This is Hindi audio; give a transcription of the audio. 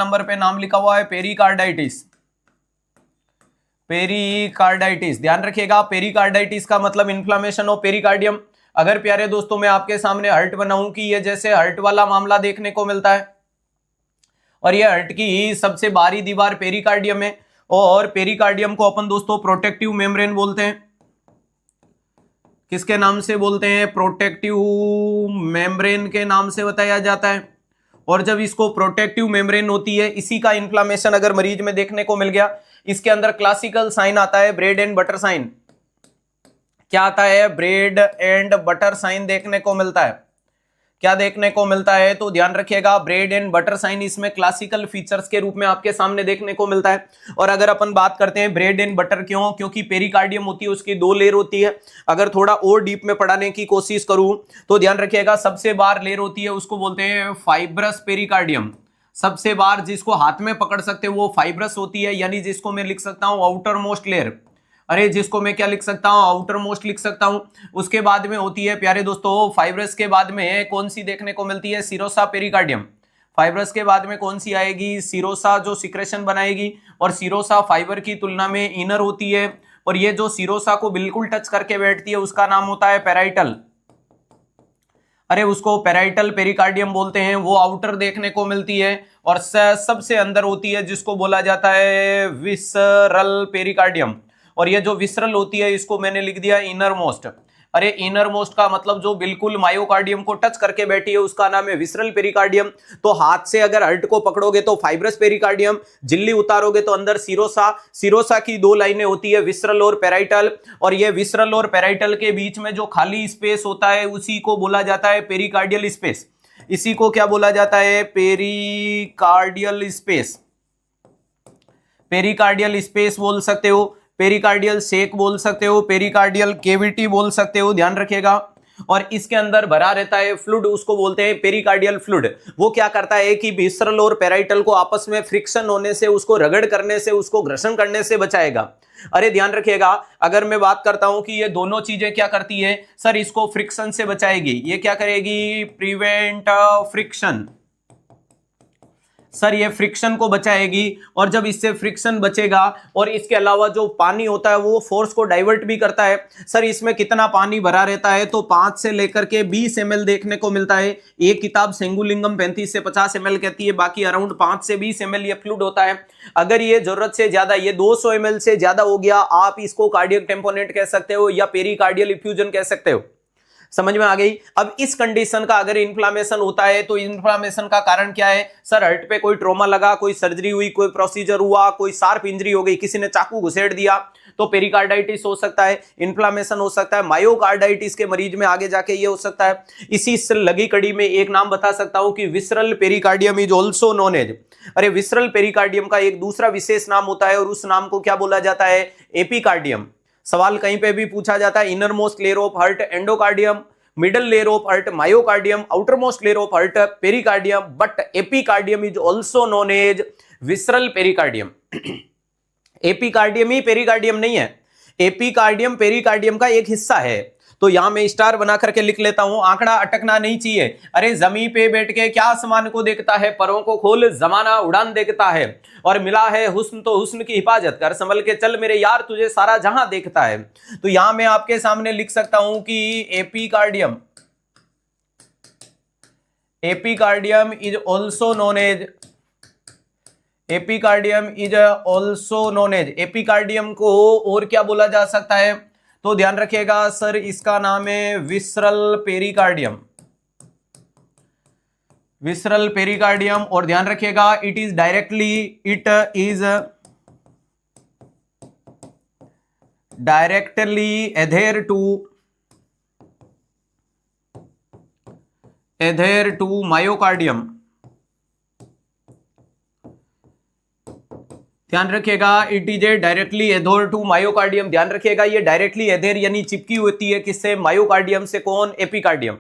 नंबर पे नाम लिखा हुआ है पेरिकार्डाइटिस। पेरिकार्डाइटिस, ध्यान रखिएगा, पेरिकार्डाइटिस का मतलब इन्फ्लामेशन ऑफ पेरिकार्डियम। अगर प्यारे दोस्तों मैं आपके सामने हर्ट बनाऊं कि ये जैसे हर्ट वाला मामला देखने को मिलता है, और ये हर्ट की सबसे बाहरी दीवार पेरिकार्डियम है, और पेरिकार्डियम को अपन दोस्तों प्रोटेक्टिव मेम्ब्रेन बोलते हैं। किसके नाम से बोलते हैं? प्रोटेक्टिव मेम्ब्रेन के नाम से बताया जाता है। और जब इसको प्रोटेक्टिव मेम्ब्रेन होती है, इसी का इन्फ्लामेशन अगर मरीज में देखने को मिल गया, इसके अंदर क्लासिकल साइन आता है ब्रेड एंड बटर साइन। क्या आता है? ब्रेड एंड बटर साइन देखने को मिलता है। क्या देखने को मिलता है? तो ध्यान रखिएगा, ब्रेड एंड बटर साइन इसमें क्लासिकल फीचर्स के रूप में आपके सामने देखने को मिलता है। और अगर अपन बात करते हैं ब्रेड एंड बटर, क्यों? क्योंकि पेरिकार्डियम होती है, उसकी 2 लेयर होती है। अगर थोड़ा और डीप में पढ़ाने की कोशिश करूं तो ध्यान रखिएगा, सबसे बाहर लेयर होती है, उसको बोलते हैं फाइब्रस पेरिकार्डियम। सबसे बाहर जिसको हाथ में पकड़ सकते हैं वो फाइब्रस होती है, यानी जिसको मैं लिख सकता हूं आउटर मोस्ट लेयर। अरे जिसको मैं क्या लिख सकता हूं? आउटर मोस्ट लिख सकता हूं। उसके बाद में होती है प्यारे दोस्तों, फाइब्रस के बाद में कौन सी देखने को मिलती है? Serosa pericardium. फाइब्रस के बाद में कौन सी आएगी? सीरोसा, जो सिक्रेशन बनाएगी। और सीरोसा फाइबर की तुलना में इनर होती है, और ये जो सीरोसा को बिल्कुल टच करके बैठती है उसका नाम होता है पेराइटल। अरे उसको पेराइटल पेरिकार्डियम बोलते हैं, वो आउटर देखने को मिलती है। और सबसे अंदर होती है जिसको बोला जाता है विसरल पेरिकार्डियम। और ये जो विसरल होती है इसको मैंने लिख दिया इनर मोस्ट। अरे इनर मोस्ट का मतलब जो बिल्कुल मायोकार्डियम को टच करके बैठी है उसका नाम है विसरल पेरिकार्डियम। तो हाथ से अगर हर्ट को पकड़ोगे तो फाइब्रस पेरिकार्डियम, झिल्ली उतारोगे तो अंदर सीरोसा। सीरोसा की 2 लाइनें होती है, विसरल और पेराइटल। और ये विसरल और पेराइटल के बीच में जो खाली स्पेस होता है उसी को बोला जाता है पेरिकार्डियल स्पेस। इसी को क्या बोला जाता है? Pericardial space. पेरिकार्डियल स्पेस बोल सकते हो, पेरिकार्डियल सेक बोल सकते हो, पेरिकार्डियल केविटी बोल सकते हो, ध्यान रखिएगा। और इसके अंदर भरा रहता है फ्लूइड, उसको बोलते हैं पेरिकार्डियल फ्लूइड। वो क्या करता है कि विसरल और पेराइटल को आपस में फ्रिक्शन होने से, उसको रगड़ करने से, उसको घर्षण करने से बचाएगा। अरे ध्यान रखिएगा, अगर मैं बात करता हूं कि ये दोनों चीजें क्या करती है सर, इसको फ्रिक्शन से बचाएगी। ये क्या करेगी? Prevent friction. सर ये फ्रिक्शन को बचाएगी। और जब इससे फ्रिक्शन बचेगा, और इसके अलावा जो पानी होता है वो फोर्स को डाइवर्ट भी करता है। सर इसमें कितना पानी भरा रहता है? तो 5 से लेकर के 20 ml देखने को मिलता है। एक किताब सेंगुलिंगम 35 से 50 ml कहती है, बाकी अराउंड 5 से 20 ml ये फ्लूइड होता है। अगर ये जरूरत से ज्यादा, ये 200 ml से ज्यादा हो गया, आप इसको कार्डियक टेम्पोनेट कह सकते हो या पेरिकार्डियल इफ्यूजन कह सकते हो। समझ में आ गई? अब इस कंडीशन का अगर इन्फ्लामेशन होता है तो इन्फ्लामेशन का कारण क्या है? सर हर्ट पे कोई ट्रॉमा लगा, कोई सर्जरी हुई, कोई प्रोसीजर हुआ, कोई शार्प इंजरी हो गई, किसी ने चाकू घुसेड़ दिया, तो पेरिकार्डाइटिस हो सकता है, इन्फ्लामेशन हो सकता है। मायोकार्डाइटिस के मरीज में आगे जाके ये हो सकता है। इसी से लगी कड़ी में एक नाम बता सकता हूं कि visceral pericardium is also known as. अरे विसरल पेरिकार्डियम का एक दूसरा विशेष नाम होता है, और उस नाम को क्या बोला जाता है? एपिकार्डियम। सवाल कहीं पे भी पूछा जाता है, inner most layer of heart endocardium, middle layer of heart myocardium, outer most layer of heart pericardium, but epicardium is also known as visceral pericardium. Epicardium ही पेरिकार्डियम नहीं है, एपिकार्डियम पेरिकार्डियम का एक हिस्सा है। तो यहां मैं स्टार बना करके लिख लेता हूं, आंकड़ा अटकना नहीं चाहिए। अरे जमीन पे बैठ के क्या आसमान को देखता है, परों को खोल जमाना उड़ान देखता है, और मिला है हुस्न तो हुस्न की हिफाजत कर, संभल के चल मेरे यार तुझे सारा जहां देखता है। तो यहां मैं आपके सामने लिख सकता हूं कि epicardium, epicardium is also known as, epicardium is also known as, epicardium को और क्या बोला जा सकता है? तो ध्यान रखिएगा सर, इसका नाम है विसरल पेरिकार्डियम, विसरल पेरिकार्डियम। और ध्यान रखिएगा it is directly adhere to myocardium. ध्यान रखिएगा it is a directly adhere to myocardium. ध्यान रखिएगा ये डायरेक्टली एधेर यानी चिपकी होती है किससे? मायोकार्डियम से। कौन? एपिकार्डियम।